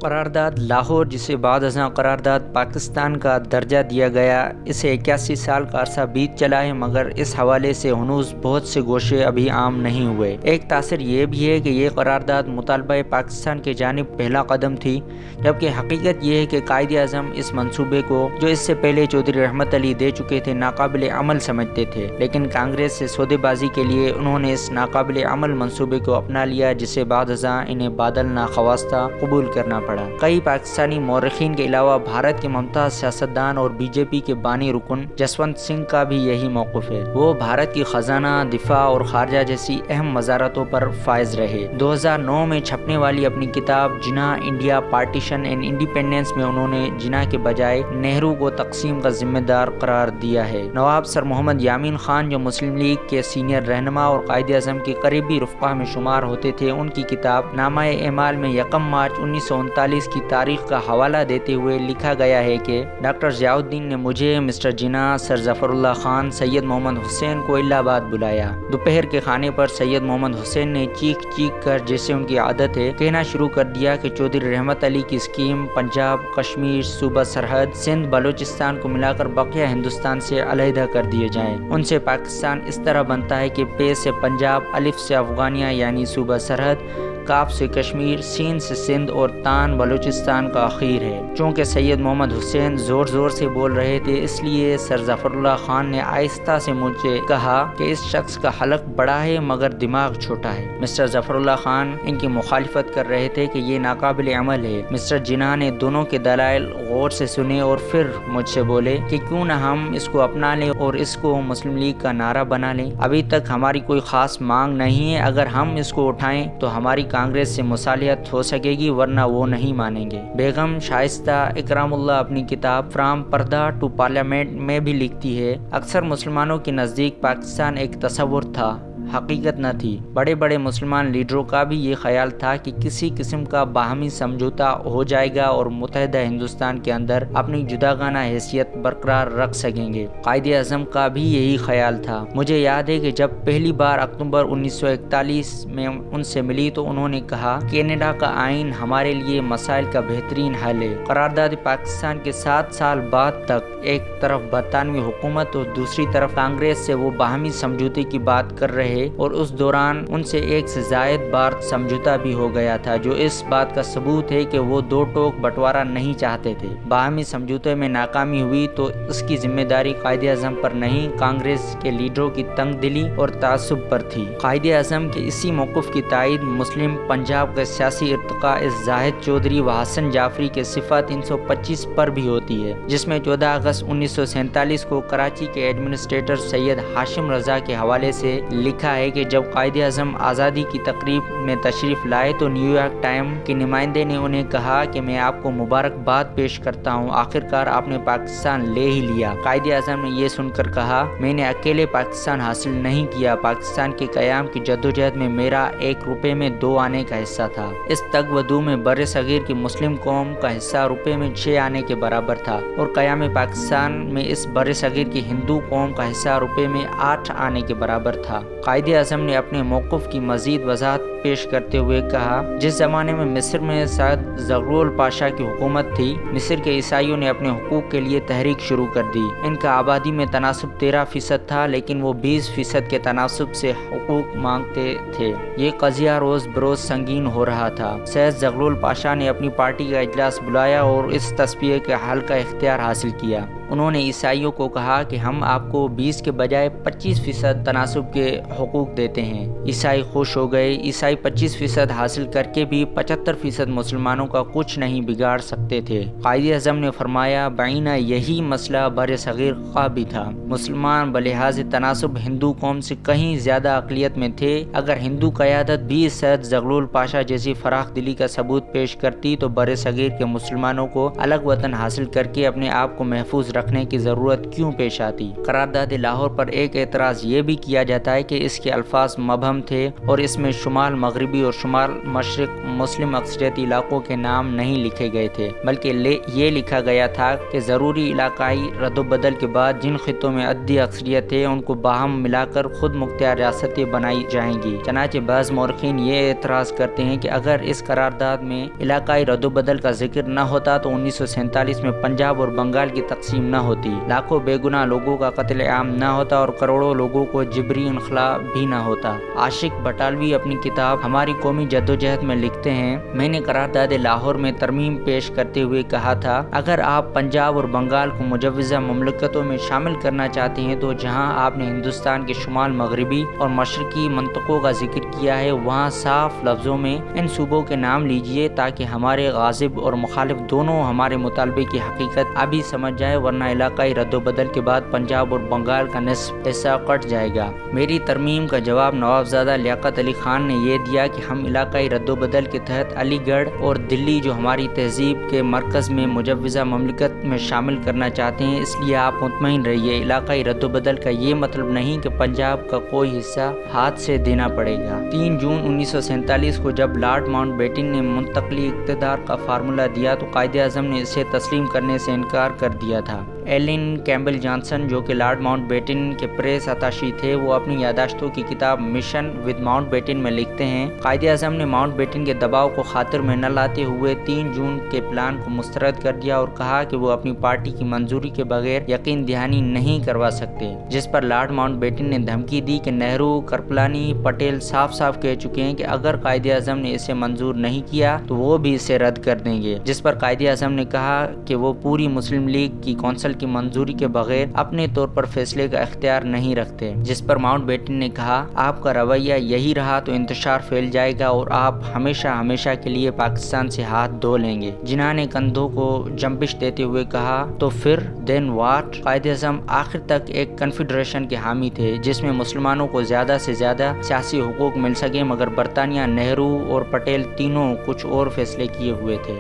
قرارداد لاہور، جسے بعد ازاں قرارداد پاکستان کا درجہ دیا گیا، اسے 81 سال کا عرصہ بیت چلا ہے، مگر اس حوالے سے ہنوز بہت سے گوشے ابھی عام نہیں ہوئے۔ ایک تاثر یہ بھی ہے کہ یہ قرارداد مطالبہ پاکستان کی جانب پہلا قدم تھی، جبکہ حقیقت یہ ہے کہ قائد اعظم اس منصوبے کو، جو اس سے پہلے چودھری رحمت علی دے چکے تھے، ناقابل عمل سمجھتے تھے، لیکن کانگریس سے سودے بازی کے لیے انہوں نے اس ناقابل عمل منصوبے کو اپنا لیا، جسے بعد ازاں انہیں بادل ناخواستہ قبول کرنا پڑا۔ کئی پاکستانی مورخین کے علاوہ بھارت کے ممتاز سیاستدان اور بی جے پی کے بانی رکن جسونت سنگھ کا بھی یہی موقف ہے۔ وہ بھارت کی خزانہ، دفاع اور خارجہ جیسی اہم وزارتوں پر فائز رہے۔ 2009 میں چھپنے والی اپنی کتاب جناح انڈیا پارٹیشن اینڈ انڈیپینڈنس میں انہوں نے جناح کے بجائے نہرو کو تقسیم کا ذمہ دار قرار دیا ہے۔ نواب سر محمد یامین خان، جو مسلم لیگ کے سینئر رہنما اور قائد اعظم کے قریبی رفقا میں شمار ہوتے تھے، ان کی کتاب نامہ اعمال میں 1 مارچ 1939 کی تاریخ کا حوالہ دیتے ہوئے لکھا گیا ہے کہ ڈاکٹر ضیاء الدین نے مجھے، مسٹر جناح، سر ظفر اللہ خان، سید محمد حسین کو الہ آباد بلایا۔ دوپہر کے کھانے پر سید محمد حسین نے چیخ چیخ کر، جیسے ان کی عادت ہے، کہنا شروع کر دیا کہ چودھری رحمت علی کی اسکیم پنجاب، کشمیر، صوبہ سرحد، سندھ، بلوچستان کو ملا کر بقیہ ہندوستان سے علیحدہ کر دیے جائیں۔ ان سے پاکستان اس طرح بنتا ہے کہ پ سے پنجاب، الف سے افغانیہ یعنی صوبہ سرحد، کاف سے کشمیر، سین سے سندھ اور تان بلوچستان کا اخیر ہے۔ چونکہ سید محمد حسین زور زور سے بول رہے تھے، اس لیے سر ظفر اللہ خان نے آہستہ سے مجھ سے کہا کہ اس شخص کا حلق بڑا ہے مگر دماغ چھوٹا ہے۔ مسٹر ظفر اللہ خان ان کی مخالفت کر رہے تھے کہ یہ ناقابل عمل ہے۔ مسٹر جناح نے دونوں کے دلائل غور سے سنے اور پھر مجھ سے بولے کہ کیوں نہ ہم اس کو اپنا لیں اور اس کو مسلم لیگ کا نعرہ بنا لیں۔ ابھی تک ہماری کوئی خاص مانگ نہیں ہے، اگر ہم اس کو اٹھائیں تو ہماری کانگریس سے مصالحت ہو سکے گی، ورنہ وہ نہیں مانیں گے۔ بیگم شائستہ اکرام اللہ اپنی کتاب فرام پردہ ٹو پارلیمنٹ میں بھی لکھتی ہے، اکثر مسلمانوں کے نزدیک پاکستان ایک تصور تھا، حقیقت نہ تھی۔ بڑے بڑے مسلمان لیڈروں کا بھی یہ خیال تھا کہ کسی قسم کا باہمی سمجھوتا ہو جائے گا اور متحدہ ہندوستان کے اندر اپنی جداگانہ حیثیت برقرار رکھ سکیں گے۔ قائد اعظم کا بھی یہی خیال تھا۔ مجھے یاد ہے کہ جب پہلی بار اکتوبر 1941 میں ان سے ملی تو انہوں نے کہا، کینیڈا کا آئین ہمارے لیے مسائل کا بہترین حل ہے۔ قرارداد پاکستان کے 7 سال بعد تک ایک طرف برطانوی حکومت اور دوسری طرف کانگریس سے وہ باہمی سمجھوتے کی بات کر رہے، اور اس دوران ان سے 1 سے زائد بار سمجھوتا بھی ہو گیا تھا، جو اس بات کا ثبوت ہے کہ وہ 2 ٹوک بٹوارہ نہیں چاہتے تھے۔ باہمی سمجھوتے میں ناکامی ہوئی تو اس کی ذمہ داری قائد اعظم پر نہیں، کانگریس کے لیڈروں کی تنگ دلی اور تعصب پر تھی۔ قائد اعظم کے اسی موقف کی تائید مسلم پنجاب کے سیاسی ارتقاء زاہد چودھری و حسن جعفری کے صفحہ 325 پر بھی ہوتی ہے، جس میں 14 اگست 1947 کو کراچی کے ایڈمنسٹریٹر سید ہاشم رضا کے حوالے سے لکھا ہے کہ جب قائد اعظم آزادی کی تقریب میں تشریف لائے تو نیو یارک ٹائم کے نمائندے نے انہیں کہا کہ میں آپ کو مبارکباد پیش کرتا ہوں، آخرکار آپ نے پاکستان لے ہی لیا۔ قائد اعظم نے یہ سن کر کہا، میں نے اکیلے پاکستان حاصل نہیں کیا، پاکستان کے قیام کی جدوجہد میں میرا 1 روپے میں 2 آنے کا حصہ تھا۔ اس تگ و دو میں بر صغیر کی مسلم قوم کا حصہ روپے میں 6 آنے کے برابر تھا، اور قیام پاکستان میں اس بر صغیر کی ہندو قوم کا حصہ روپے میں 8 آنے کے برابر تھا۔ قائد اعظم نے اپنے موقف کی مزید وضاحت پیش کرتے ہوئے کہا، جس زمانے میں مصر میں سعد زغلول پاشا کی حکومت تھی، مصر کے عیسائیوں نے اپنے حقوق کے لیے تحریک شروع کر دی۔ ان کا آبادی میں تناسب 13% تھا، لیکن وہ 20% کے تناسب سے حقوق مانگتے تھے۔ یہ قضیہ روز بروز سنگین ہو رہا تھا۔ سعد زغلول پاشا نے اپنی پارٹی کا اجلاس بلایا اور اس تصفیے کے حل کا اختیار حاصل کیا۔ انہوں نے عیسائیوں کو کہا کہ ہم آپ کو 20 کے بجائے 25% تناسب کے حقوق دیتے ہیں۔ عیسائی خوش ہو گئے۔ عیسائی 25% حاصل کر کے بھی 75% مسلمانوں کا کچھ نہیں بگاڑ سکتے تھے۔ قائد اعظم نے فرمایا، بعینہ یہی مسئلہ بر صغیر کا بھی تھا۔ مسلمان بلحاظ تناسب ہندو قوم سے کہیں زیادہ اقلیت میں تھے۔ اگر ہندو قیادت بھی سعد زغلول پاشا جیسی فراخ دلی کا ثبوت پیش کرتی تو بر صغیر کے مسلمانوں کو الگ وطن حاصل کر کے اپنے آپ کو محفوظ رکھنے کی ضرورت کیوں پیش آتی؟ قرارداد لاہور پر ایک اعتراض یہ بھی کیا جاتا ہے کہ اس کے الفاظ مبہم تھے اور اس میں شمال مغربی اور شمال مشرق مسلم اکثریتی علاقوں کے نام نہیں لکھے گئے تھے، بلکہ یہ لکھا گیا تھا کہ ضروری علاقائی رد و بدل کے بعد جن خطوں میں عددی اکثریت ہے ان کو باہم ملا کر خود مختار ریاستیں بنائی جائیں گی۔ چنانچہ بعض مورخین یہ اعتراض کرتے ہیں کہ اگر اس قرارداد میں علاقائی رد و بدل کا ذکر نہ ہوتا تو 1947 میں پنجاب اور بنگال کی تقسیم نہ ہوتی، لاکھوں بے گناہ لوگوں کا قتل عام نہ ہوتا اور کروڑوں لوگوں کو جبری انخلا بھی نہ ہوتا۔ عاشق بٹالوی اپنی کتاب ہماری قومی جدوجہد میں لکھتے ہیں، میں نے قرارداد لاہور میں ترمیم پیش کرتے ہوئے کہا تھا اگر آپ پنجاب اور بنگال کو مجوزہ مملکتوں میں شامل کرنا چاہتے ہیں تو جہاں آپ نے ہندوستان کے شمال مغربی اور مشرقی منطقوں کا ذکر کیا ہے وہاں صاف لفظوں میں ان صوبوں کے نام لیجئے تاکہ ہمارے غاضب اور مخالف دونوں ہمارے مطالبے کی حقیقت ابھی سمجھ جائے، ورنہ علاقائی رد و بدل کے بعد پنجاب اور بنگال کا نصف حصہ کٹ جائے گا۔ میری ترمیم کا جواب نوابزادہ لیاقت علی خان نے یہ دیا کہ ہم علاقائی رد و بدل کے تحت علی گڑھ اور دلی جو ہماری تہذیب کے مرکز میں مجوزہ مملکت میں شامل کرنا چاہتے ہیں، اس لیے آپ مطمئن رہیے، علاقائی رد و بدل کا یہ مطلب نہیں کہ پنجاب کا کوئی حصہ ہاتھ سے دینا پڑے گا۔ 3 جون 1947 کو جب لارڈ ماؤنٹ بیٹن نے منتقلی اقتدار کا فارمولہ دیا تو قائد اعظم نے اسے تسلیم کرنے سے انکار کر دیا تھا۔ ایلن کیمبل جانسن جو کہ لارڈ ماؤنٹ بیٹن کے پریس اتاشی تھے، وہ اپنی یادداشتوں کی کتاب مشن ود ماؤنٹ بیٹن میں لکھتے ہیں، قائد اعظم نے ماؤنٹ بیٹن کے دباؤ کو خاطر میں نہ لاتے ہوئے 3 جون کے پلان کو مسترد کر دیا اور کہا کہ وہ اپنی پارٹی کی منظوری کے بغیر یقین دہانی نہیں کروا سکتے، جس پر لارڈ ماؤنٹ بیٹن نے دھمکی دی کہ نہرو، کرپلانی، پٹیل صاف صاف کہہ چکے ہیں کہ اگر قائد اعظم نے اسے منظور نہیں کیا تو وہ بھی اسے رد کر دیں گے، جس پر قائد اعظم نے کہا کہ وہ پوری مسلم لیگ کی کونسل کی منظوری کے بغیر اپنے طور پر فیصلے کا اختیار نہیں رکھتے، جس پر ماؤنٹ بیٹن نے کہا آپ کا رویہ یہی رہا تو انتشار پھیل جائے گا اور آپ ہمیشہ ہمیشہ کے لیے پاکستان سے ہاتھ دھو لیں گے۔ جناح نے کندھوں کو جنبش دیتے ہوئے کہا تو پھر دین واٹ؟ قائد اعظم آخر تک ایک کنفیڈریشن کے حامی تھے جس میں مسلمانوں کو زیادہ سے زیادہ سیاسی حقوق مل سکے، مگر برطانیہ، نہرو اور پٹیل تینوں کچھ اور فیصلے کیے ہوئے تھے۔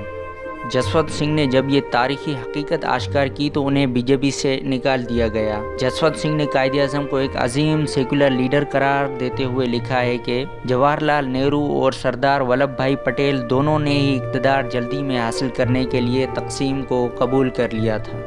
جسونت سنگھ نے جب یہ تاریخی حقیقت آشکار کی تو انہیں بی جے پی سے نکال دیا گیا۔ جسونت سنگھ نے قائد اعظم کو ایک عظیم سیکولر لیڈر قرار دیتے ہوئے لکھا ہے کہ جواہر لال نہرو اور سردار ولبھ بھائی پٹیل دونوں نے ہی اقتدار جلدی میں حاصل کرنے کے لیے تقسیم کو قبول کر لیا تھا۔